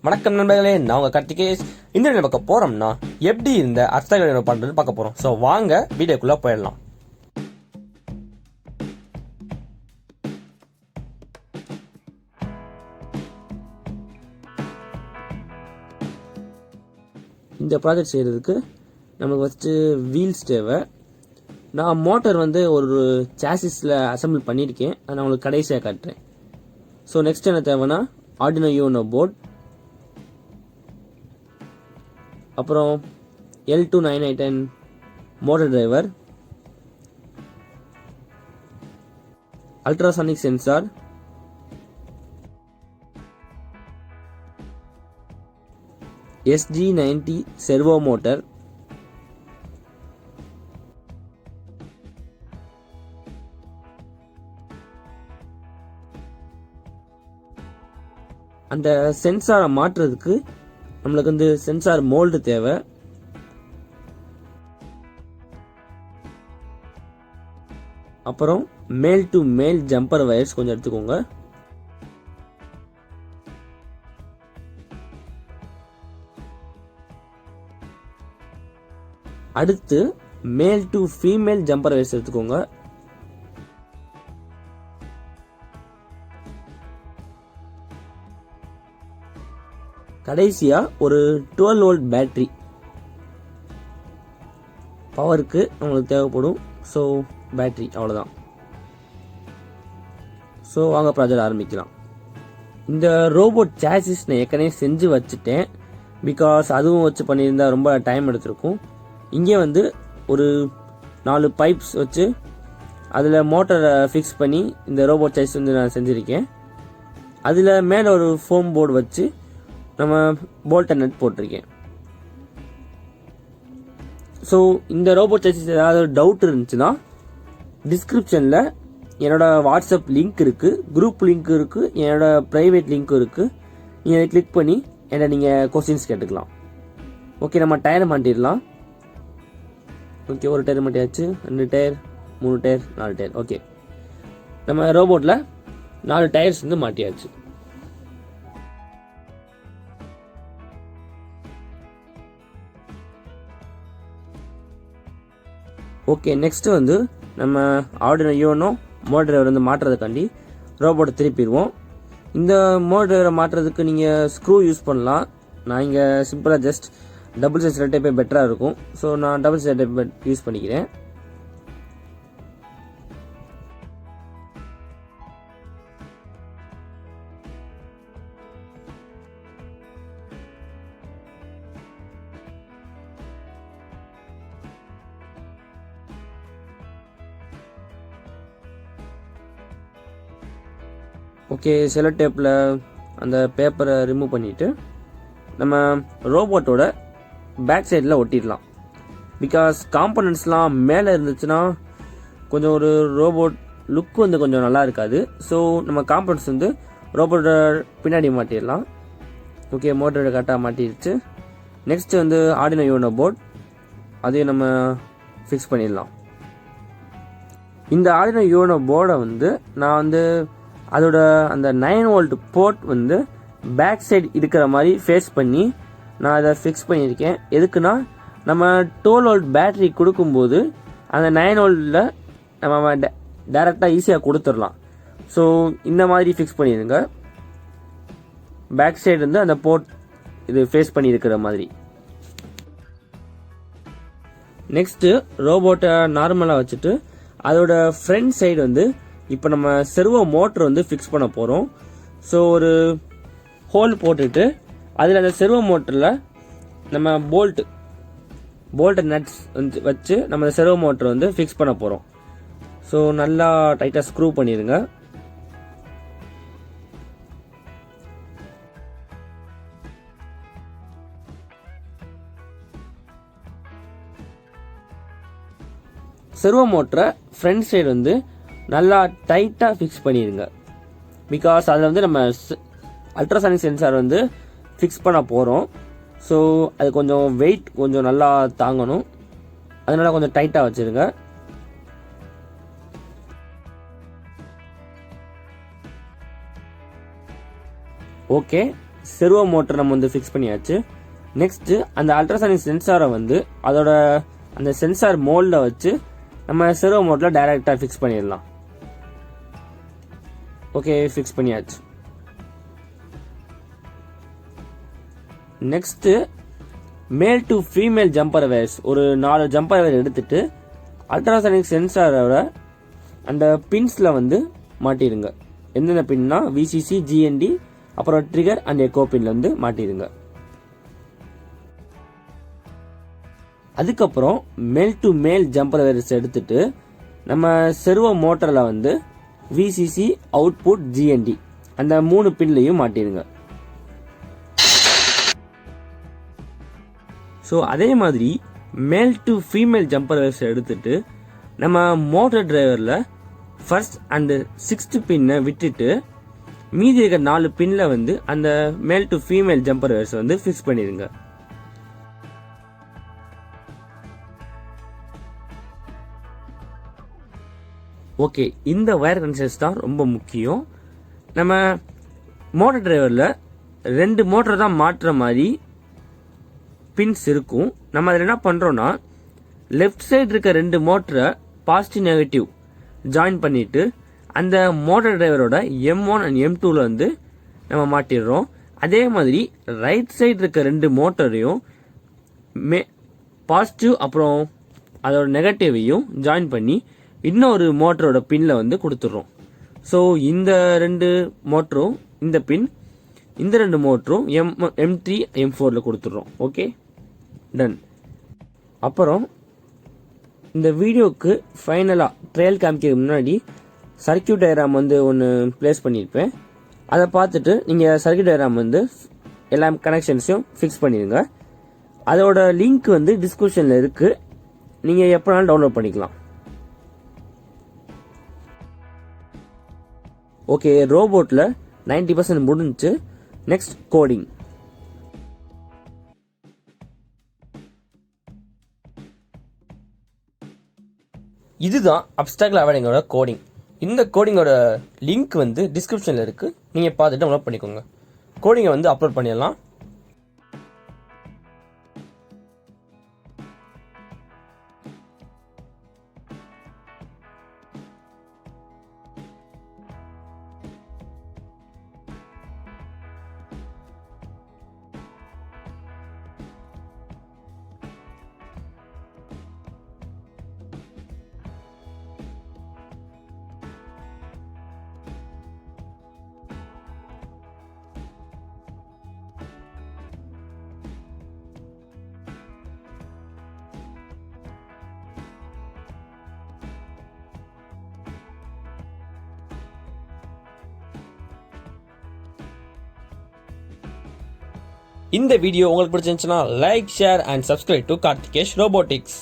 வணக்கம் நண்பர்களே, நான் உங்கள் கார்த்திகேஷ். இந்த வீடியோ பார்க்க போகிறோம்னா எப்படி இந்த அர்த்தங்களை பண்ணுறது பார்க்க போகிறோம். ஸோ வாங்க வீடியோக்குள்ளே போயிடலாம். இந்த ப்ராஜெக்ட் செய்கிறதுக்கு நமக்கு ஃபஸ்ட்டு வீல்ஸ் தேவை. நான் மோட்டர் ஒரு சாசிஸில் அசம்பிள் பண்ணியிருக்கேன், அதை நான் உங்களுக்கு கடைசியாக காட்டுறேன். ஸோ நெக்ஸ்ட் என்ன தேவைன்னா Arduino Uno போர்ட், அப்புறம் L2910 motor driver, ultrasonic sensor, SG90 servo motor, அந்த சென்சாரை மாற்றுறதுக்கு நம்மளுக்கு சென்சார் மோல்டு தேவை. அப்புறம் மேல் டு மேல் ஜம்பர் வயர்ஸ் கொஞ்சம் எடுத்துக்கோங்க. அடுத்து மேல் டு ஃபீமேல் ஜம்பர் வயர்ஸ் எடுத்துக்கோங்க. கடைசியா ஒரு 12 வோல்ட் பேட்டரி பவருக்கு நம்மளுக்கு தேவைப்படும். ஸோ பேட்டரி அவ்வளோதான். ஸோ வாங்க ப்ராஜெக்ட் ஆரம்பிக்கலாம். இந்த ரோபோட் சாசிஸ் நான் ஏற்கனவே செஞ்சு வச்சுட்டேன், பிகாஸ் அதுவும் வச்சு பண்ணியிருந்தா ரொம்ப டைம் எடுத்திருக்கும். இங்கே ஒரு 4 பைப்ஸ் வச்சு அதில் மோட்டரை ஃபிக்ஸ் பண்ணி இந்த ரோபோட் சாசிஸ் நான் செஞ்சுருக்கேன். அதில் மேலே ஒரு ஃபோம் போர்டு வச்சு நம்ம போல்ட் அண்ட் நட் போட்டிருக்கேன். ஸோ இந்த ரோபோட் சாசிஸ் ஏதாவது டவுட் இருந்துச்சுன்னா டிஸ்கிரிப்ஷனில் என்னோட வாட்ஸ்அப் லிங்க் இருக்குது, குரூப் லிங்க் இருக்குது, என்னோட ப்ரைவேட் லிங்க் இருக்குது. நீங்கள் அதை கிளிக் பண்ணி என்னை நீங்கள் கொஸ்டின்ஸ் கேட்டுக்கலாம். ஓகே, நம்ம டயரை மாட்டிடலாம். ஓகே, ஒரு டயர் மாட்டியாச்சு, 2 டயர், 3 டயர், 4 டயர். ஓகே, நம்ம ரோபோட்டில் 4 டயர்ஸ் மாட்டியாச்சு. ஓகே, நெக்ஸ்ட் நம்ம Arduino Uno மோட்டர் டிரைவர் மாட்டுறதுக்காண்டி ரோபோட்டை திருப்பிடுவோம். இந்த மோட்டர் டிரைவரை மாட்டுறதுக்கு நீங்கள் ஸ்க்ரூ யூஸ் பண்ணலாம். நான் இங்கே சிம்பிளாக ஜஸ்ட் டபுள் சைஸ் டைப்பே பெட்டராக இருக்கும். ஸோ நான் டபுள் சைஸ் டைப் யூஸ் பண்ணிக்கிறேன். ஓகே, செலோ டேப்பில் அந்த பேப்பரை ரிமூவ் பண்ணிவிட்டு நம்ம ரோபோட்டோட பேக் சைடில் ஒட்டிடலாம். பிகாஸ் காம்பனன்ட்ஸ்லாம் மேலே இருந்துச்சுன்னா கொஞ்சம் ஒரு ரோபோட் லுக் கொஞ்சம் நல்லா இருக்காது. ஸோ நம்ம காம்பனன்ட்ஸ் ரோபோட்டோட பின்னாடி மாட்டிடலாம். ஓகே, மோட்டரோட கரெக்டாக மாட்டிடுச்சு. நெக்ஸ்ட் Arduino Uno போர்ட், அதையும் நம்ம ஃபிக்ஸ் பண்ணிடலாம். இந்த Arduino Uno போர்டை நான் அதோட அந்த 9 வோல்ட் போர்ட் பேக் சைடு இருக்கிற மாதிரி ஃபேஸ் பண்ணி நான் அதை ஃபிக்ஸ் பண்ணியிருக்கேன். எதுக்குன்னா நம்ம 12 வோல்ட் பேட்டரி கொடுக்கும்போது அந்த 9 வோல்ட்டில் நம்ம டைரெக்டாக ஈஸியாக கொடுத்துடலாம். ஸோ இந்த மாதிரி ஃபிக்ஸ் பண்ணிடுங்க. பேக் சைடு அந்த போர்ட் இது ஃபேஸ் பண்ணி இருக்கிற மாதிரி. நெக்ஸ்ட்டு ரோபோட்டை நார்மலாக வச்சுட்டு அதோட ஃப்ரண்ட் சைடு இப்போ நம்ம செர்வோ மோட்டர் ஃபிக்ஸ் பண்ண போகிறோம். ஸோ ஒரு ஹோல் போட்டுட்டு அதில் அந்த செர்வோ மோட்டரில் நம்ம போல்ட் நட்ஸ் வச்சு நம்ம அந்த செர்வோ மோட்டர் ஃபிக்ஸ் பண்ண போகிறோம். ஸோ நல்லா டைட்டாக ஸ்க்ரூ பண்ணிடுங்க. செர்வோ மோட்டரை ஃப்ரண்ட் சைடு நல்லா டைட்டாக ஃபிக்ஸ் பண்ணிடுங்க. பிகாஸ் அதில் நம்ம அல்ட்ராசானிக் சென்சார் ஃபிக்ஸ் பண்ண போகிறோம். ஸோ அது கொஞ்சம் வெயிட் கொஞ்சம் நல்லா தாங்கணும், அதனால் கொஞ்சம் டைட்டாக வச்சுருங்க. ஓகே, செர்வோ மோட்டர் நம்ம வந்து ஃபிக்ஸ் பண்ணியாச்சு. நெக்ஸ்ட் அந்த அல்ட்ராசானிக் சென்சாரை வந்து அதோட அந்த சென்சார் மோல்டில் வச்சு நம்ம செர்வோ மோட்டரில் டைரெக்டாக ஃபிக்ஸ் பண்ணிடலாம். ஓகே, ஃபிக்ஸ் பண்ணியாச்சு. நெக்ஸ்ட் மேல் டு ஃபீமேல் ஜம்பர் வயர்ஸ் ஒரு 4 ஜம்பர் வயர் எடுத்துட்டு அல்ட்ராசானிக் சென்சாரோட அந்த பின்ஸில் வந்து மாட்டிடுங்க. எந்தெந்த பின்னா விசிசி, ஜிஎன்டி, அப்புறம் ட்ரிகர் அண்ட் எக்கோ பின்ல வந்து மாட்டிடுங்க. அதுக்கப்புறம் மேல் டு மேல் ஜம்பர் வயர்ஸ் எடுத்துட்டு நம்ம செர்வோ மோட்டரில் வந்து விசிசி, அவுட்புட், ஜிஎன்டி அந்த 3 பின்லையும் மாட்டிடுங்க. ஸோ அதே மாதிரி மேல் டு ஃபீமேல் ஜம்பர் வயர்ஸ் எடுத்துட்டு நம்ம மோட்டர் டிரைவரில் ஃபர்ஸ்ட் அண்டு 6th பின்னை விட்டுட்டு மீதி இருக்க 4 பின்ல வந்து அந்த மேல் டு ஃபீமேல் ஜம்பர் வயர்ஸ் வந்து ஃபிக்ஸ் பண்ணிடுங்க. ஓகே, இந்த வயர் கனெக்ஷன்ஸ் தான் ரொம்ப முக்கியம். நம்ம மோட்டர் டிரைவரில் 2 மோட்டர் தான் மாற்றுற மாதிரி பின்ஸ் இருக்கும். நம்ம அதில் என்ன பண்ணுறோன்னா லெஃப்ட் சைடு இருக்க 2 மோட்டரை பாசிட்டிவ் நெகட்டிவ் ஜாயின் பண்ணிட்டு அந்த மோட்டர் டிரைவரோட M1 அண்ட் M2ல வந்து நம்ம மாட்டிடுறோம். அதே மாதிரி ரைட் சைடு இருக்க 2 மோட்டரையும் பாசிட்டிவ் அப்புறம் அதோட நெகட்டிவையும் ஜாயின் பண்ணி இன்னொரு மோட்டரோட பின்ல வந்து கொடுத்துட்றோம். ஸோ இந்த 2 மோட்டரும் இந்த பின், இந்த 2 மோட்டரும் M3 M4ல கொடுத்துட்றோம். Okay, done. அப்புறம் இந்த வீடியோக்கு ஃபைனலாக ட்ரையல் காமிக்க முன்னாடி சர்க்கியூட் டயக்ராம் வந்து ஒன்று ப்ளேஸ் பண்ணியிருப்பேன். அதை பார்த்துட்டு நீங்கள் சர்க்கியூட் டயக்ராம் வந்து எல்லா கனெக்ஷன்ஸையும் ஃபிக்ஸ் பண்ணிடுங்க. அதோட லிங்க் வந்து டிஸ்கிரிப்ஷனில் இருக்குது, நீங்கள் எப்போனாலும் டவுன்லோட் பண்ணிக்கலாம். ஓகே, ரோபோட்டில் 90% முடிஞ்சிச்சு. Next coding. இதுதான் அப்ஸ்ட்ராக்ட் லேர்னிங்கோட கோடிங். இந்த கோடிங்கோட லிங்க் வந்து டிஸ்கிரிப்ஷனில் இருக்குது, நீங்கள் பார்த்துட்டு டவுன்லோட் பண்ணிக்கோங்க. கோடிங்கை வந்து அப்லோட் பண்ணிடலாம். இந்த வீடியோ உங்களுக்கு பிடிச்சிருந்துச்சுன்னா like, share and subscribe to Karthikesh robotics.